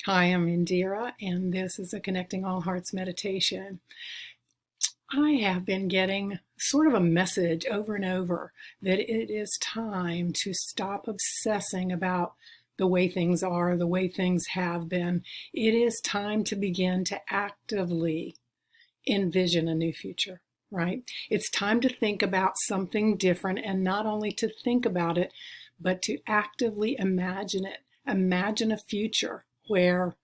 Hi, I'm Indira, and this is a Connecting All Hearts meditation. I have been getting sort of a message over and over that it is time to stop obsessing about the way things are, the way things have been. It is time to begin to actively envision a new future, right? It's time to think about something different, and not only to think about it, but to actively imagine it. Imagine a future where,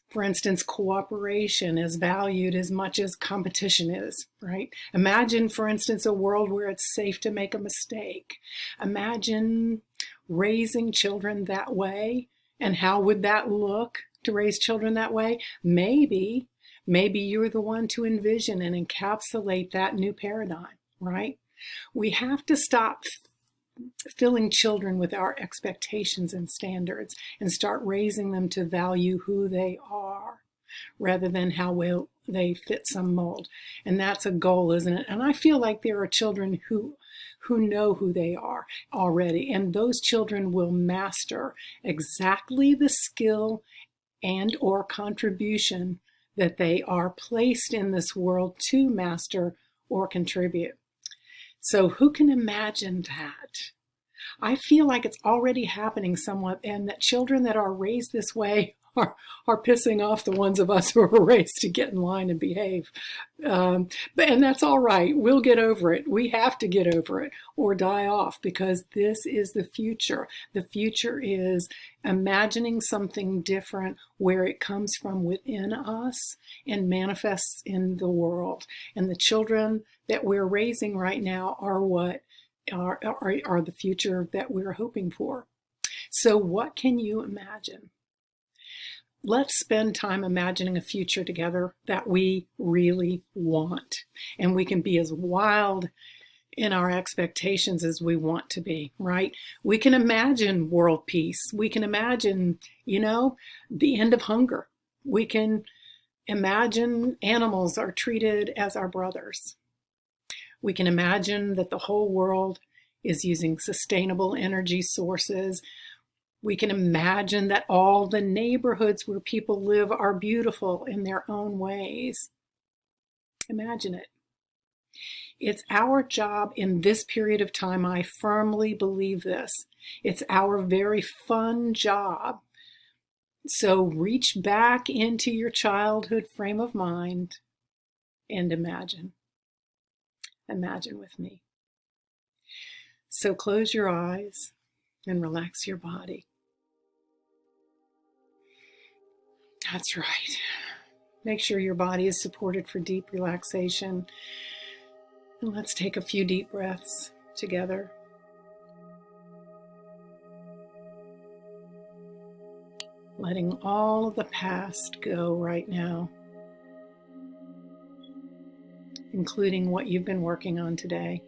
for instance, cooperation is valued as much as competition is, right? Imagine, for instance, a world where it's safe to make a mistake. Imagine raising children that way. And how would that look to raise children that way? Maybe you're the one to envision and encapsulate that new paradigm, right? We have to stop filling children with our expectations and standards and start raising them to value who they are rather than how well they fit some mold. And that's a goal, isn't it? And I feel like there are children who know who they are already, and those children will master exactly the skill and or contribution that they are placed in this world to master or contribute. So who can imagine that? I feel like it's already happening somewhat, and that children that are raised this way are pissing off the ones of us who are raised to get in line and behave. And that's all right. We'll get over it. We have to get over it or die off, because this is the future. The future is imagining something different where it comes from within us and manifests in the world. And the children that we're raising right now are what are the future that we're hoping for. So what can you imagine? Let's spend time imagining a future together that we really want. And we can be as wild in our expectations as we want to be, right? We can imagine world peace. We can imagine, the end of hunger. We can imagine animals are treated as our brothers. We can imagine that the whole world is using sustainable energy sources. We can imagine that all the neighborhoods where people live are beautiful in their own ways. Imagine it. It's our job in this period of time, I firmly believe this. It's our very fun job. So reach back into your childhood frame of mind and imagine. Imagine with me. So close your eyes and relax your body. That's right. Make sure your body is supported for deep relaxation. And let's take a few deep breaths together. Letting all of the past go right now, including what you've been working on today.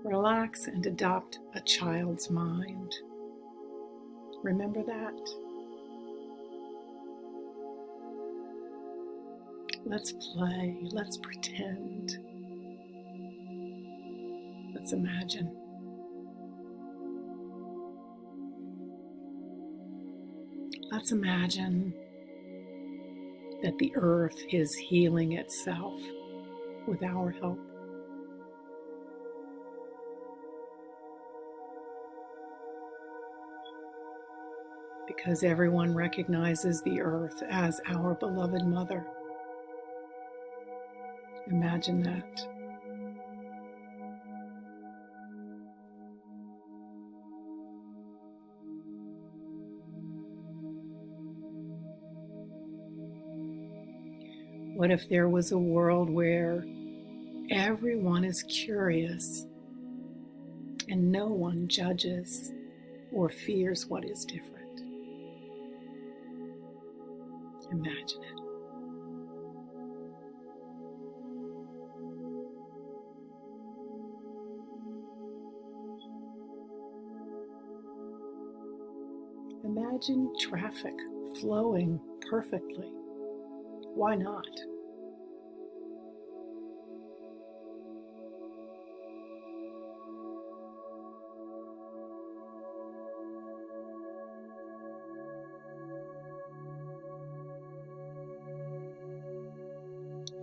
Relax and adopt a child's mind. Remember that. Let's play. Let's pretend. Let's imagine. Let's imagine that the earth is healing itself with our help. Because everyone recognizes the earth as our beloved mother. Imagine that. What if there was a world where everyone is curious and no one judges or fears what is different? Imagine it. Imagine traffic flowing perfectly. Why not?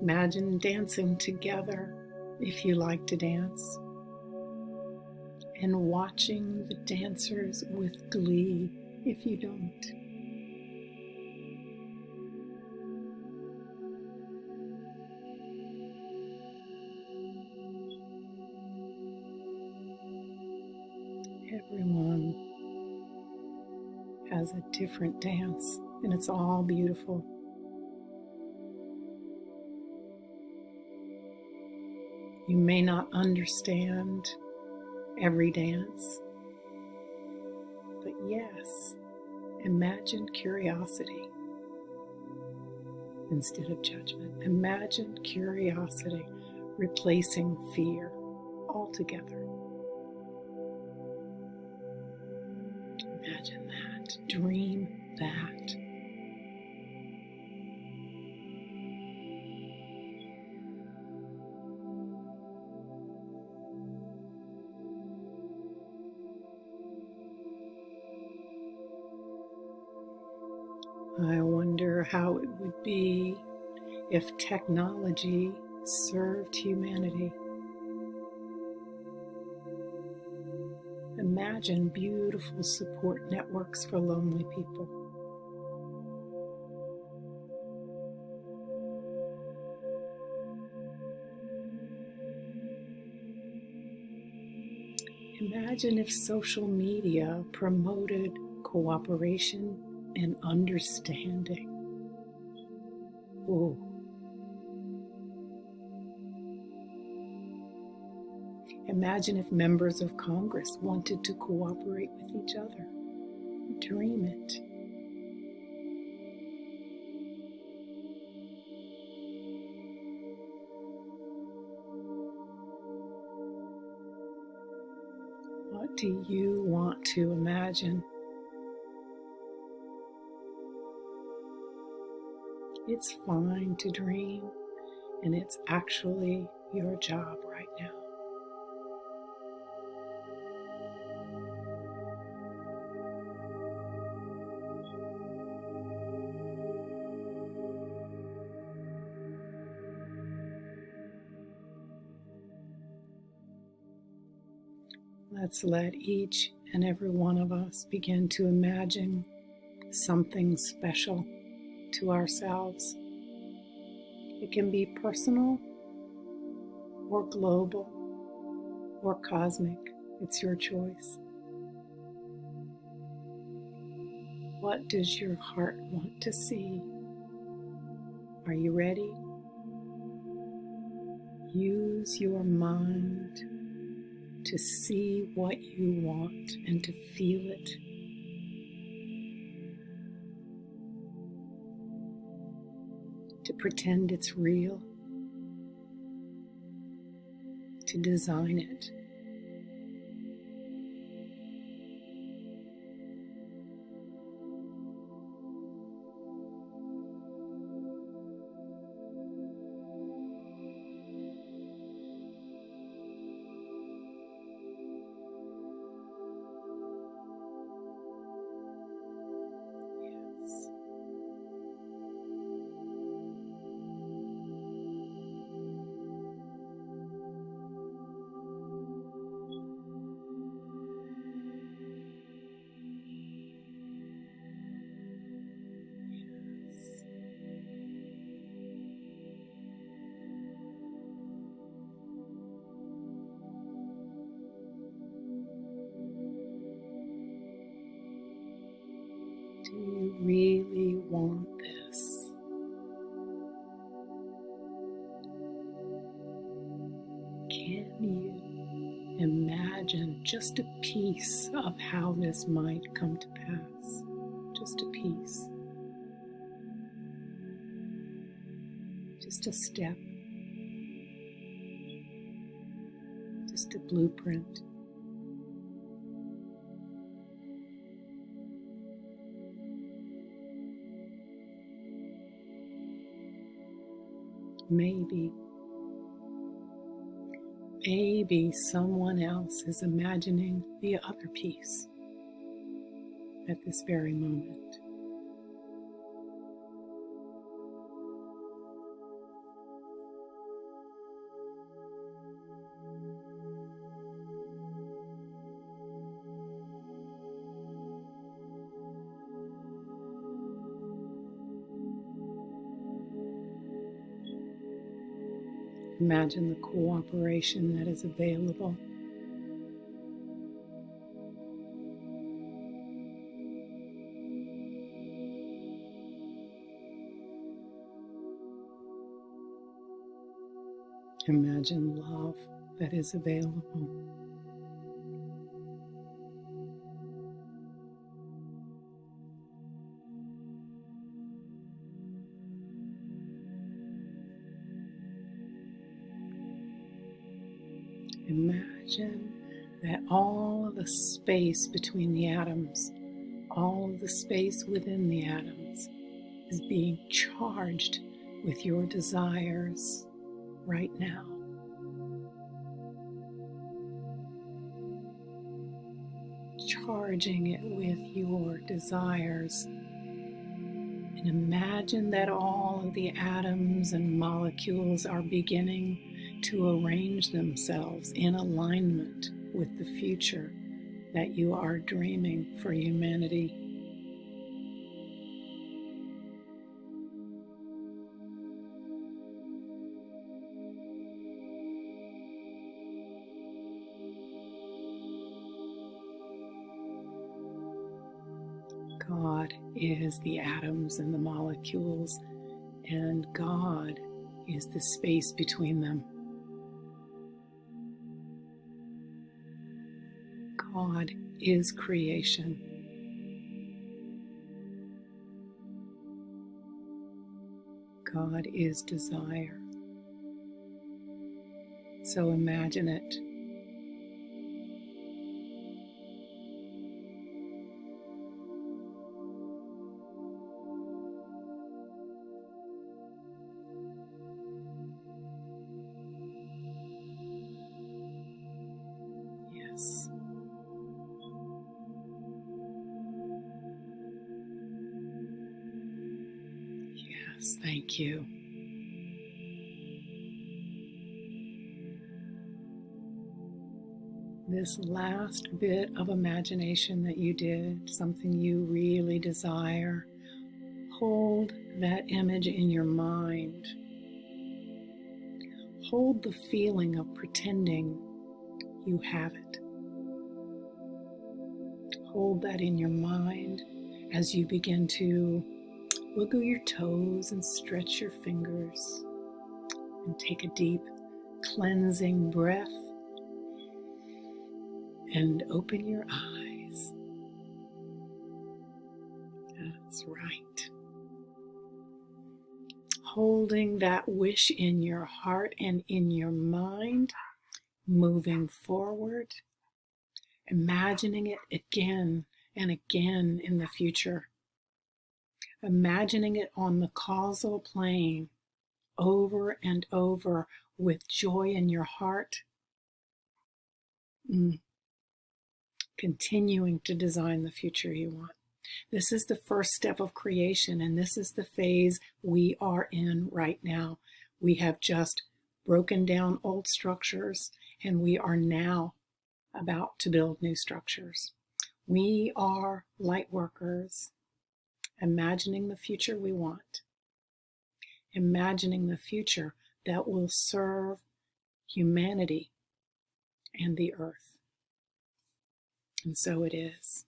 Imagine dancing together if you like to dance, and watching the dancers with glee if you don't. Everyone has a different dance, and it's all beautiful. You may not understand every dance, but yes, imagine curiosity instead of judgment. Imagine curiosity replacing fear altogether. Imagine that. Dream that. I wonder how it would be if technology served humanity. Imagine beautiful support networks for lonely people. Imagine if social media promoted cooperation and understanding. Oh. Imagine if members of Congress wanted to cooperate with each other. Dream it. What do you want to imagine? It's fine to dream, and it's actually your job right now. Let's let each and every one of us begin to imagine something special to ourselves. It can be personal or global or cosmic. It's your choice. What does your heart want to see? Are you ready? Use your mind to see what you want and to feel it. To pretend it's real. To design it. Do you really want this? Can you imagine just a piece of how this might come to pass? Just a piece. Just a step. Just a blueprint. Maybe someone else is imagining the other piece at this very moment. Imagine the cooperation that is available. Imagine love that is available. Imagine that all of the space between the atoms, all of the space within the atoms, is being charged with your desires right now. Charging it with your desires. And imagine that all of the atoms and molecules are beginning to arrange themselves in alignment with the future that you are dreaming for humanity. God is the atoms and the molecules, and God is the space between them. God is creation. God is desire. So imagine it. Yes. Yes, thank you. This last bit of imagination that you did, something you really desire, hold that image in your mind. Hold the feeling of pretending you have it. Hold that in your mind as you begin to wiggle your toes and stretch your fingers and take a deep cleansing breath and open your eyes. That's right. Holding that wish in your heart and in your mind, moving forward, imagining it again and again in the future. Imagining it on the causal plane over and over with joy in your heart. Continuing to design the future you want. This is the first step of creation, and this is the phase we are in right now. We have just broken down old structures, and we are now about to build new structures. We are light workers, imagining the future we want, imagining the future that will serve humanity and the earth. And so it is.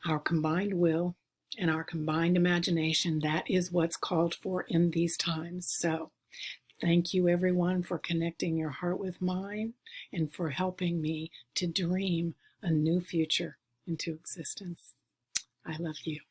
Our combined will and our combined imagination, that is what's called for in these times. So thank you, everyone, for connecting your heart with mine and for helping me to dream a new future into existence. I love you.